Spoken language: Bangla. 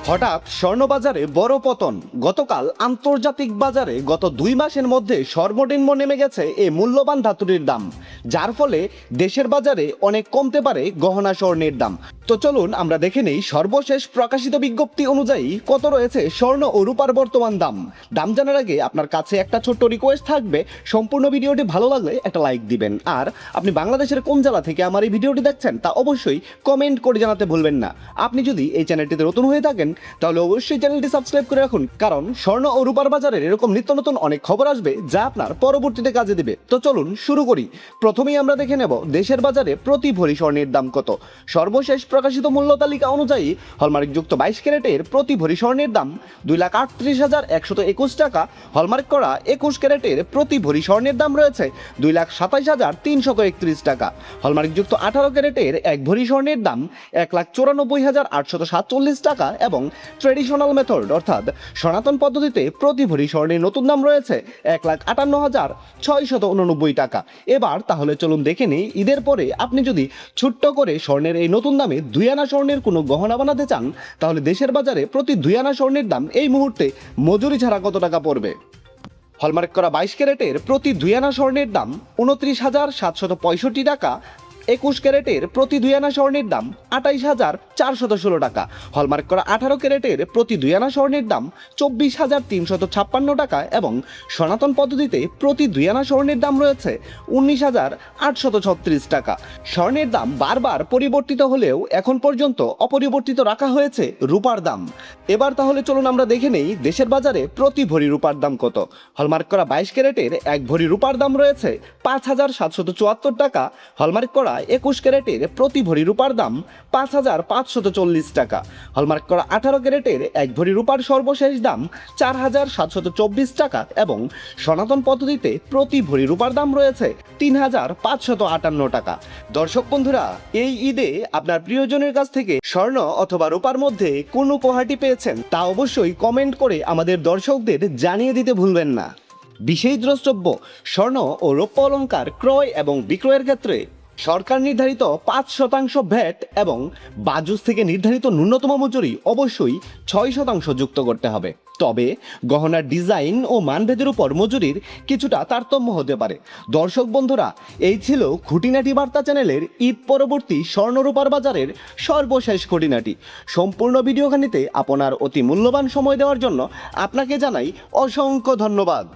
হঠাৎ স্বর্ণবাজারে বড় পতন। গতকাল আন্তর্জাতিক বাজারে গত 2 মাসের মধ্যে সর্বনিম্ন নেমে গেছে এই মূল্যবান ধাতুটির দাম, যার ফলে দেশের বাজারে অনেক কমতে পারে গহনা স্বর্ণের দাম। তো চলুন আমরা দেখে নেই সর্বশেষ প্রকাশিত বিজ্ঞপ্তি অনুযায়ী কত রয়েছে স্বর্ণ ও রূপার বর্তমান দাম জানার আগে আপনার কাছে একটা ছোট্ট রিকোয়েস্ট থাকবে, সম্পূর্ণ ভিডিওটি ভালো লাগলে একটা লাইক দিবেন। আর আপনি বাংলাদেশের কোন জেলা থেকে আমার এই ভিডিওটি দেখছেন তা অবশ্যই কমেন্ট করে জানাতে ভুলবেন না। আপনি যদি এই চ্যানেলটিতে নতুন হয়ে থাকেন তাহলে অবশ্যই চ্যানেলটি সাবস্ক্রাইব করে রাখুন, কারণ স্বর্ণ ও রূপার বাজারের এরকম নিত্য নতুন অনেক খবর আসবে যা আপনার পরবর্তীতে কাজে দিবে। তো চলুন শুরু করি। প্রথমেই আমরা দেখে নেব দেশের বাজারে প্রতি ভরি স্বর্ণের দাম কত। সর্বশেষ প্রকাশিত মূল্য তালিকা অনুযায়ী হলমার্কযুক্ত 22 ক্যারেটের প্রতি ভরি স্বর্ণের দাম 2,38,121 টাকা। হলমার্ক করা 21 ক্যারেটের প্রতি ভরি স্বর্ণের দাম রয়েছে 2,27,331 টাকা। হলমার্কযুক্ত 18 ক্যারেটের এক ভরি স্বর্ণের দাম 1,94,847 টাকা এবং ট্রেডিশনাল মেথড অর্থাৎ সনাতন পদ্ধতিতে প্রতি ভরি স্বর্ণের নতুন দাম রয়েছে 1,58,689 টাকা। এবার তাহলে চলুন দেখে নিই ঈদের পরে আপনি যদি ছোট্ট করে স্বর্ণের এই নতুন দামে 2 আনা স্বর্ণের কোনো গহনা বানাতে চান তাহলে দেশের বাজারে প্রতি 2 আনা স্বর্ণের দাম এই মুহূর্তে মজুরি ছাড়া কত টাকা পড়বে। হলমার্ক করা 22 ক্যারেটের প্রতি 2 আনা স্বর্ণের দাম 29,765 টাকা। 21 ক্যারেটের প্রতি 2 আনা স্বর্ণের দাম 28,416 টাকা। হলমার্ক করা 18 ক্যারেটের প্রতি 2 আনা স্বর্ণের দাম 24,356 টাকা এবং সনাতন পদ্ধতিতে প্রতি 2 আনা স্বর্ণের দাম রয়েছে 19,836 টাকা। স্বর্ণের দাম বারবার পরিবর্তিত হলেও এখন পর্যন্ত অপরিবর্তিত রাখা হয়েছে রূপার দাম। এবার তাহলে চলুন আমরা দেখে নেই দেশের বাজারে প্রতি ভরি রূপার দাম কত। হলমার্ক করা 22 ক্যারেটের এক ভরি রূপার দাম রয়েছে 5,774 টাকা। হলমার্ক করা 21 ক্যারেটের প্রতি ভরি রূপার দাম 5,540 টাকা। হলমার্ক করা 18 ক্যারেটের এক ভরি রূপার সর্বশেষ দাম 4,724 টাকা এবং সনাতন পদ্ধতিতে প্রতি ভরি রূপার দাম রয়েছে 3,558 টাকা। দর্শক বন্ধুরা, এই ঈদে আপনার প্রিয়জনের কাছ থেকে স্বর্ণ অথবা রূপার মধ্যে কোন উপহারটি পেয়েছেন তা অবশ্যই কমেন্ট করে আমাদের দর্শকদের জানিয়ে দিতে ভুলবেন না। বিশেষ দ্রষ্টব্য, স্বর্ণ ও রৌপ্য অলংকার ক্রয় এবং বিক্রয়ের ক্ষেত্রে সরকার নির্ধারিত 5% ভ্যাট এবং বাজুস থেকে নির্ধারিত ন্যূনতম মজুরি অবশ্যই 6% যুক্ত করতে হবে। তবে গহনার ডিজাইন ও মানভেদের উপর মজুরির কিছুটা তারতম্য হতে পারে। দর্শক বন্ধুরা, এই ছিল খুঁটিনাটি বার্তা চ্যানেলের ঈদ পরবর্তী স্বর্ণরূপার বাজারের সর্বশেষ খুঁটিনাটি। সম্পূর্ণ ভিডিওখানিতে আপনার অতি মূল্যবান সময় দেওয়ার জন্য আপনাকে জানাই অসংখ্য ধন্যবাদ।